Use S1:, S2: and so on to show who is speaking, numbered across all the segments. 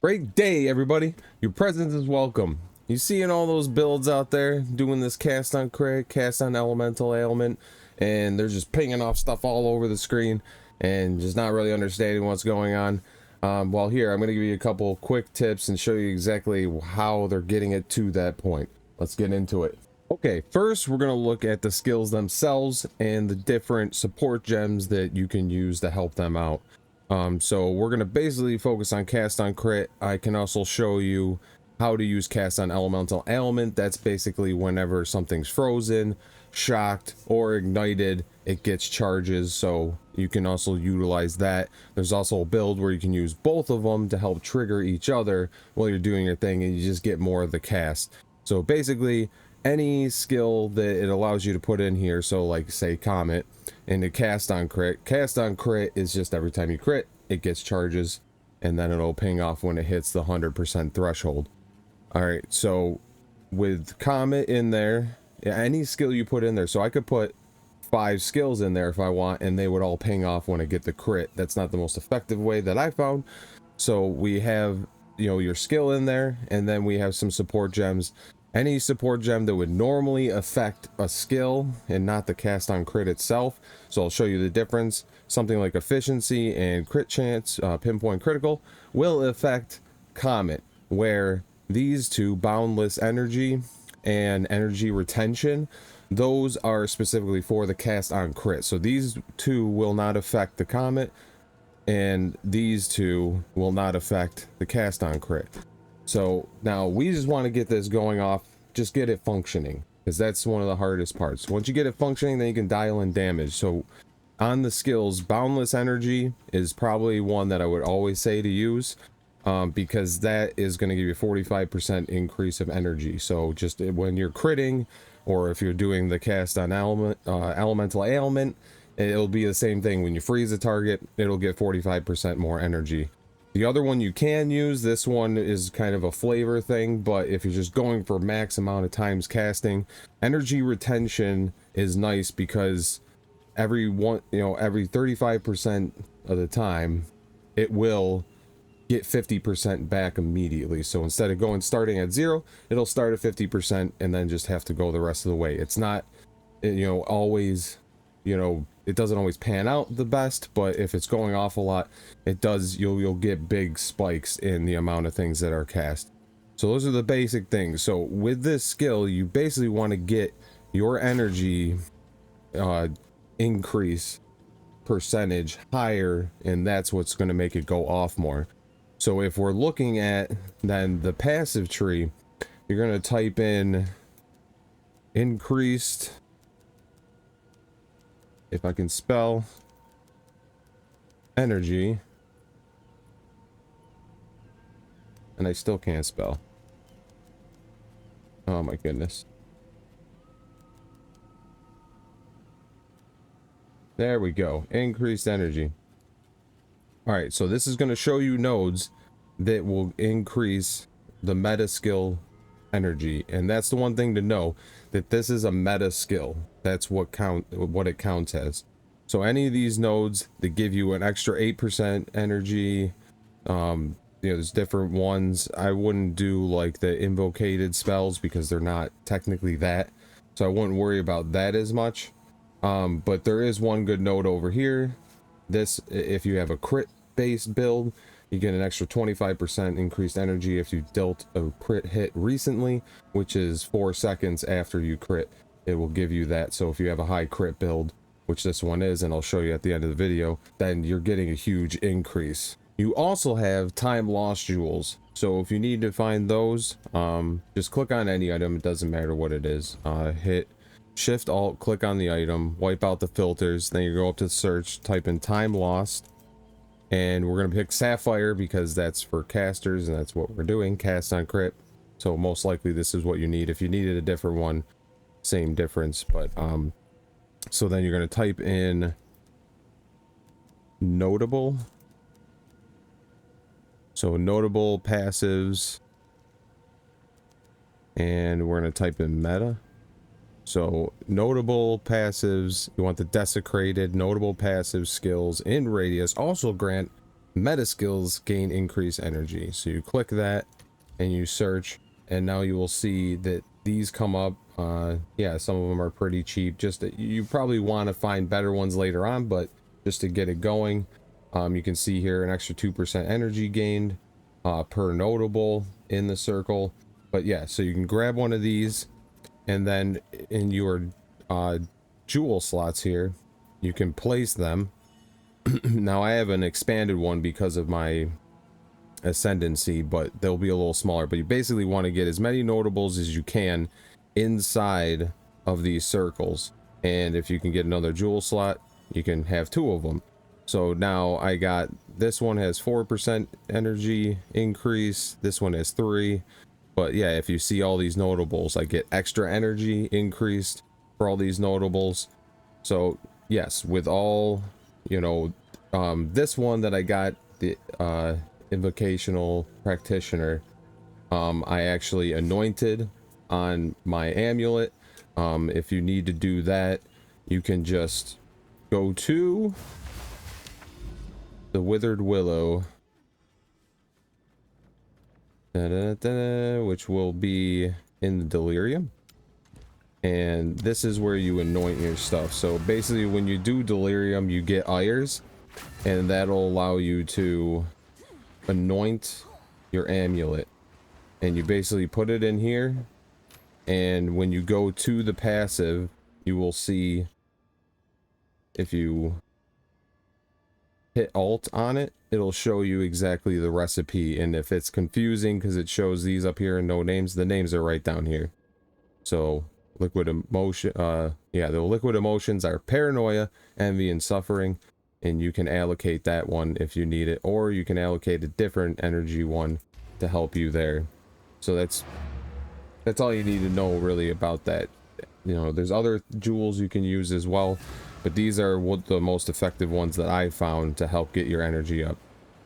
S1: Great day, everybody. Your presence is welcome. You seeing all those builds out there doing this cast on crit, cast on elemental ailment, and they're just pinging off stuff all over the screen and just not really understanding what's going on. Well, here, I'm going to give you a couple quick tips and show you exactly how they're getting it to that point. Let's get into it. Okay, first we're going to look at the skills themselves and the different support gems that you can use to help them out. So we're going to basically focus on cast on crit. I can also show you how to use cast on elemental ailment. That's basically whenever something's frozen, shocked, or ignited, it gets charges. So you can also utilize that. There's also a build where you can use both of them to help trigger each other while you're doing your thing, and you just get more of the cast. So basically, any skill that it allows you to put in here, so like say Comet, and the cast on crit is just every time you crit it gets charges, and then it'll ping off when it hits the 100% threshold. All right, so with Comet in there, any skill you put in there, so I could put 5 skills in there if I want, and they would all ping off when I get the crit. That's not the most effective way that I found. So we have, you know, your skill in there, and then we have some support gems. Any support gem that would normally affect a skill and not the cast on crit itself. So I'll show you the difference. Something like efficiency and crit chance, pinpoint critical, will affect Comet, where these two, boundless energy and energy retention, those are specifically for the cast on crit. So these two will not affect the Comet, and these two will not affect the cast on crit. So now we just want to get this going off, just get it functioning, because that's one of the hardest parts. Once you get it functioning, then you can dial in damage. So on the skills, boundless energy is probably one that I would always say to use, because that is going to give you a 45% increase of energy. So just when you're critting, or if you're doing the cast on elemental ailment, it'll be the same thing. When you freeze a target, it'll get 45% more energy. The other one you can use, this one is kind of a flavor thing, but if you're just going for max amount of times casting, energy retention is nice because every 35% of the time it will get 50% back immediately. So instead of starting at 0, it'll start at 50% and then just have to go the rest of the way. It's not, always, it doesn't always pan out the best, but if it's going off a lot, it does, you'll get big spikes in the amount of things that are cast. So those are the basic things. So with this skill, you basically want to get your energy increase percentage higher, and that's what's going to make it go off more. So if we're looking at then the passive tree, you're going to type in increased, if I can spell, energy, and I still can't spell. Oh my goodness. There we go. Increased energy. All right, so this is going to show you nodes that will increase the meta skill energy, and that's the one thing to know, that this is a meta skill. That's what it counts as. So any of these nodes that give you an extra 8% energy, there's different ones. I wouldn't do like the invocated spells because they're not technically that, so I wouldn't worry about that as much. But there is one good node over here. This, if you have a crit based build, you get an extra 25% increased energy if you dealt a crit hit recently, which is 4 seconds after you crit. It will give you that. So if you have a high crit build, which this one is, and I'll show you at the end of the video, then you're getting a huge increase. You also have time lost jewels. So if you need to find those, just click on any item. It doesn't matter what it is. Hit Shift Alt, click on the item, wipe out the filters, then you go up to search, type in time lost, and we're going to pick Sapphire because that's for casters, and that's what we're doing, cast on crit. So most likely this is what you need. If you needed a different one, same difference. But so then you're going to type in notable, so notable passives, and we're going to type in meta. So notable passives, you want the desecrated notable passive skills in radius also grant meta skills gain increased energy. So you click that and you search, and now you will see that these come up. Yeah, some of them are pretty cheap. Just that you probably want to find better ones later on, but just to get it going, you can see here an extra 2% energy gained per notable in the circle. But yeah, so you can grab one of these, and then in your jewel slots here, you can place them. Now I have an expanded one because of my ascendancy, but they'll be a little smaller. But you basically want to get as many notables as you can inside of these circles, and if you can get another jewel slot, you can have 2 of them. So now I got, this one has 4% energy increase, this one has 3. But yeah, if you see all these notables, I get extra energy increased for all these notables. So yes, with all, you know, this one that I got, the invocational practitioner, I actually anointed on my amulet. If you need to do that, you can just go to the withered willow, which will be in the delirium, and this is where you anoint your stuff. So basically when you do delirium, you get ires, and that'll allow you to anoint your amulet, and you basically put it in here, and when you go to the passive, you will see, if you hit alt on it, it'll show you exactly the recipe. And if it's confusing because it shows these up here and no names, the names are right down here. So liquid emotion, yeah, the liquid emotions are paranoia, envy, and suffering, and you can allocate that one if you need it, or you can allocate a different energy one to help you there. So that's all you need to know really about that. You know, there's other jewels you can use as well, but these are what the most effective ones that I found to help get your energy up.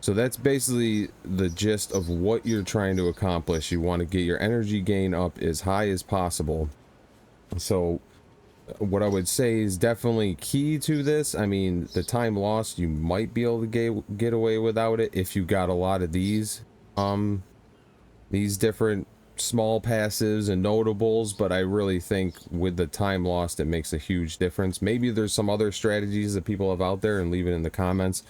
S1: So that's basically the gist of what you're trying to accomplish. You want to get your energy gain up as high as possible. So what I would say is definitely key to this. I mean, the time lost, you might be able to get away without it if you got a lot of these different small passives and notables, but I really think with the time lost, it makes a huge difference. Maybe there's some other strategies that people have out there, and leave it in the comments,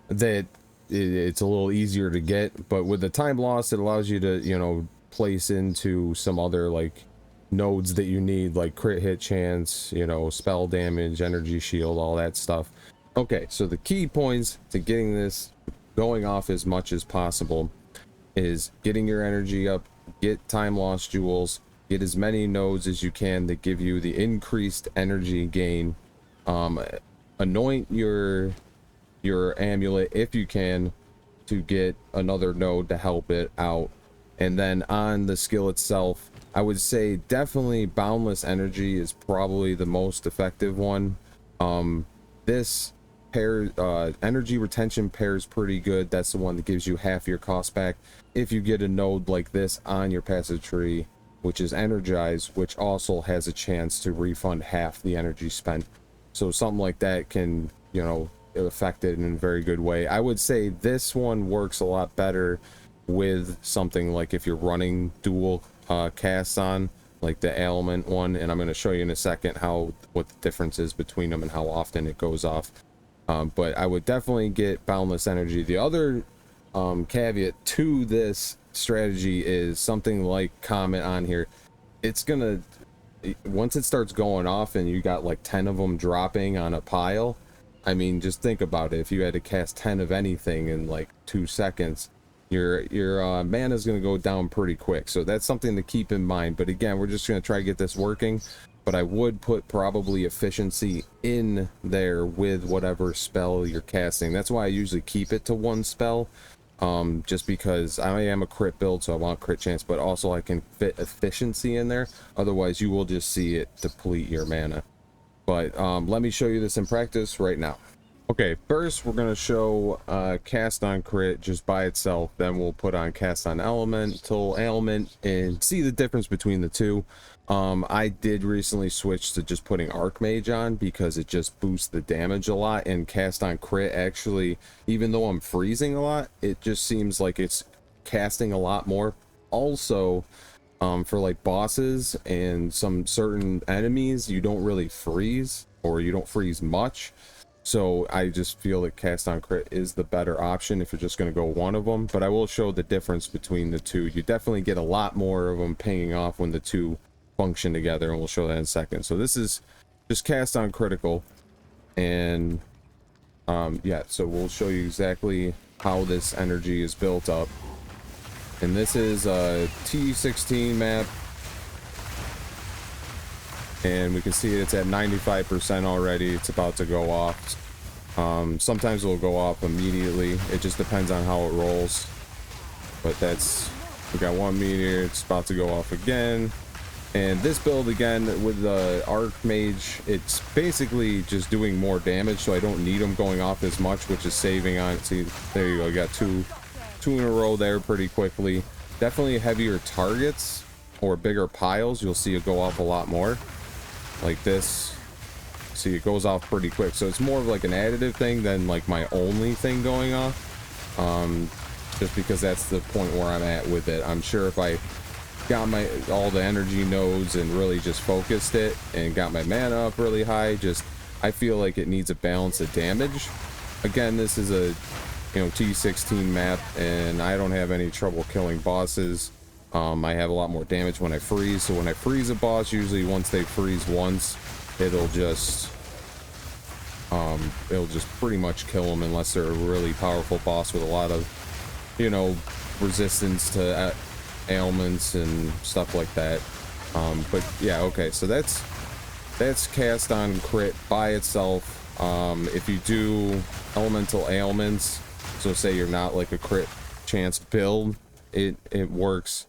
S1: that it's a little easier to get. But with the time lost, it allows you to, you know, place into some other like nodes that you need, like crit hit chance, you know, spell damage, energy shield, all that stuff. Okay, so the key points to getting this going off as much as possible is getting your energy up, get time lost jewels, get as many nodes as you can that give you the increased energy gain, anoint your amulet if you can to get another node to help it out. And then on the skill itself, I would say definitely boundless energy is probably the most effective one. This pair, energy retention pairs pretty good. That's the one that gives you half your cost back if you get a node like this on your passive tree, which is energized, which also has a chance to refund half the energy spent. So something like that can, you know, affect it in a very good way. I would say this one works a lot better with something like if you're running dual casts on, like the Element one, and I'm going to show you in a second what the difference is between them and how often it goes off. But I would definitely get boundless energy. The other caveat to this strategy is something like comment on here. It's gonna, once it starts going off and you got like 10 of them dropping on a pile, I mean, just think about it. If you had to cast 10 of anything in like 2 seconds, your mana is going to go down pretty quick. So that's something to keep in mind. But again, we're just going to try to get this working. But I would put probably efficiency in there with whatever spell you're casting. That's why I usually keep it to 1 spell. Just because I am a crit build, so I want crit chance, but also I can fit efficiency in there. Otherwise, you will just see it deplete your mana. But let me show you this in practice right now. Okay, first we're gonna show cast on crit just by itself, then we'll put on cast on elemental ailment and see the difference between the two. I did recently switch to just putting archmage on because it just boosts the damage a lot, and cast on crit actually, even though I'm freezing a lot, it just seems like it's casting a lot more. Also, for like bosses and some certain enemies, you don't really freeze, or you don't freeze much. So I just feel that cast on crit is the better option if you're just going to go one of them. But I will show the difference between the two. You definitely get a lot more of them paying off when the two function together, and we'll show that in a second. So this is just cast on critical, and yeah, so we'll show you exactly how this energy is built up. And this is a T16 map, and we can see it's at 95% already. It's about to go off. Sometimes it'll go off immediately. It just depends on how it rolls. But that's, we got 1 meter. It's about to go off again. And this build again with the archmage, it's basically just doing more damage, so I don't need them going off as much, which is saving on. See, there you go. You got two in a row there pretty quickly. Definitely heavier targets or bigger piles, you'll see it go off a lot more. Like this, see, it goes off pretty quick. So it's more of like an additive thing than like my only thing going off. Just because that's the point where I'm at with it. I'm sure if I got my all the energy nodes and really just focused it and got my mana up really high, just I feel like it needs a balance of damage. Again, this is a, you know, T16 map, and I don't have any trouble killing bosses. I have a lot more damage when I freeze, so when I freeze a boss, usually once they freeze once, it'll just pretty much kill them, unless they're a really powerful boss with a lot of, you know, resistance to ailments and stuff like that. But yeah, okay, so that's cast on crit by itself. If you do elemental ailments, so say you're not like a crit chance build, it works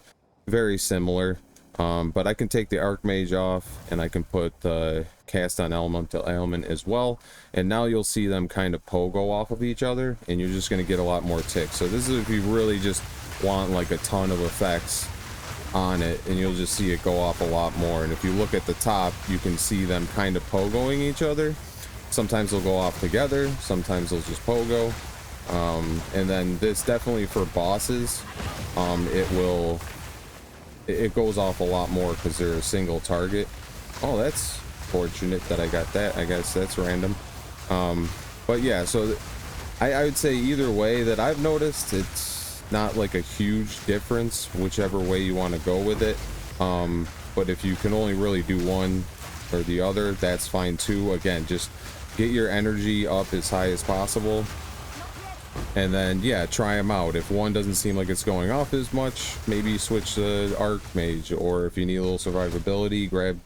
S1: very similar. But I can take the archmage off and I can put the cast on elemental ailment as well, and now you'll see them kind of pogo off of each other, and you're just going to get a lot more ticks. So this is if you really just want like a ton of effects on it, and you'll just see it go off a lot more. And if you look at the top, you can see them kind of pogoing each other. Sometimes they'll go off together, sometimes they'll just pogo. And then this definitely for bosses, it goes off a lot more because they're a single target. Oh, that's fortunate that I got that. I guess that's random. But yeah, so I would say either way that I've noticed, it's not like a huge difference whichever way you want to go with it. But if you can only really do one or the other, that's fine too. Again, just get your energy up as high as possible, and then yeah, try them out. If one doesn't seem like it's going off as much, maybe switch to archmage, or if you need a little survivability, grab,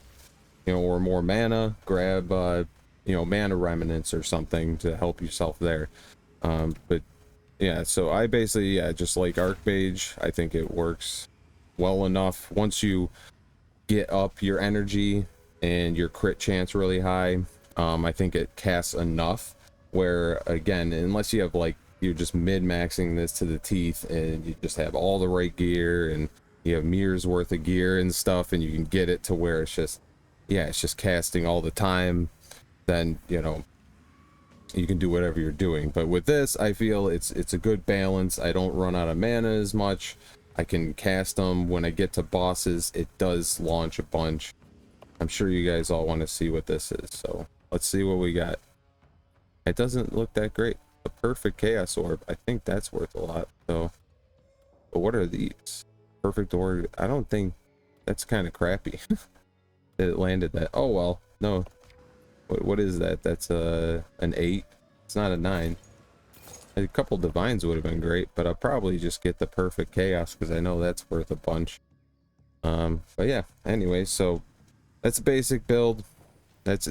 S1: you know, or more mana, grab you know, mana remnants or something to help yourself there. But yeah, so I basically, yeah, just like archmage. I think it works well enough. Once you get up your energy and your crit chance really high, I think it casts enough where, again, unless you have like, you're just mid-maxing this to the teeth and you just have all the right gear and you have mirrors worth of gear and stuff, and you can get it to where it's just, yeah, it's just casting all the time, then, you know, you can do whatever you're doing. But with this, I feel it's a good balance. I don't run out of mana as much. I can cast them when I get to bosses. It does launch a bunch. I'm sure you guys all want to see what this is, so let's see what we got. It doesn't look that great. A perfect chaos orb, I think that's worth a lot. So, but what are these? Perfect orb, I don't think, that's kind of crappy. It landed that. Oh well, no. What is that? That's an 8. It's not a 9. A couple divines would have been great, but I'll probably just get the perfect chaos because I know that's worth a bunch. But yeah, anyway, so that's a basic build. That's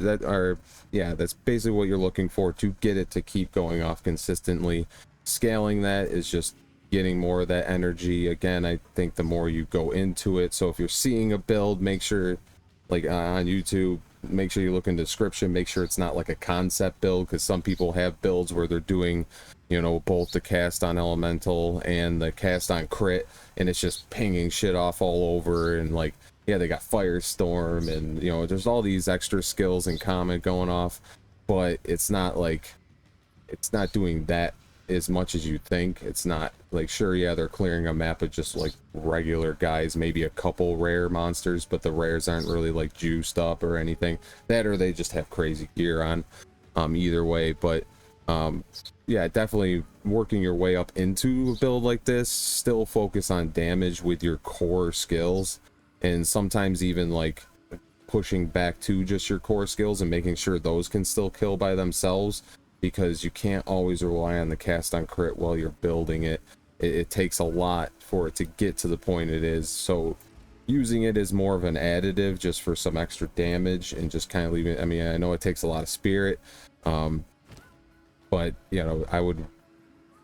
S1: basically what you're looking for to get it to keep going off consistently. Scaling that is just getting more of that energy. Again, I think the more you go into it, so if you're seeing a build, make sure, like on YouTube, make sure you look in the description, make sure it's not like a concept build, because some people have builds where they're doing, you know, both the cast on elemental and the cast on crit, and it's just pinging shit off all over, and like, yeah, they got firestorm, and you know, there's all these extra skills and comment going off, but it's not like, it's not doing that as much as you think. It's not like, sure, yeah, they're clearing a map of just like regular guys, maybe a couple rare monsters, but the rares aren't really like juiced up or anything. That, or they just have crazy gear on. Either way, but yeah, definitely working your way up into a build like this, still focus on damage with your core skills, and sometimes even like pushing back to just your core skills and making sure those can still kill by themselves, because you can't always rely on the cast on crit while you're building it. It takes a lot for it to get to the point it is, so using it as more of an additive just for some extra damage and just kind of leaving it. I mean, I know it takes a lot of spirit, but you know, I would,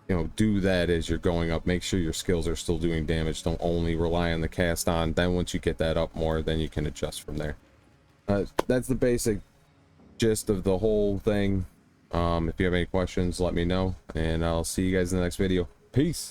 S1: you know, do that as you're going up. Make sure your skills are still doing damage. Don't only rely on the cast on. Then once you get that up more, then you can adjust from there. That's the basic gist of the whole thing. If you have any questions, let me know, and I'll see you guys in the next video. Peace.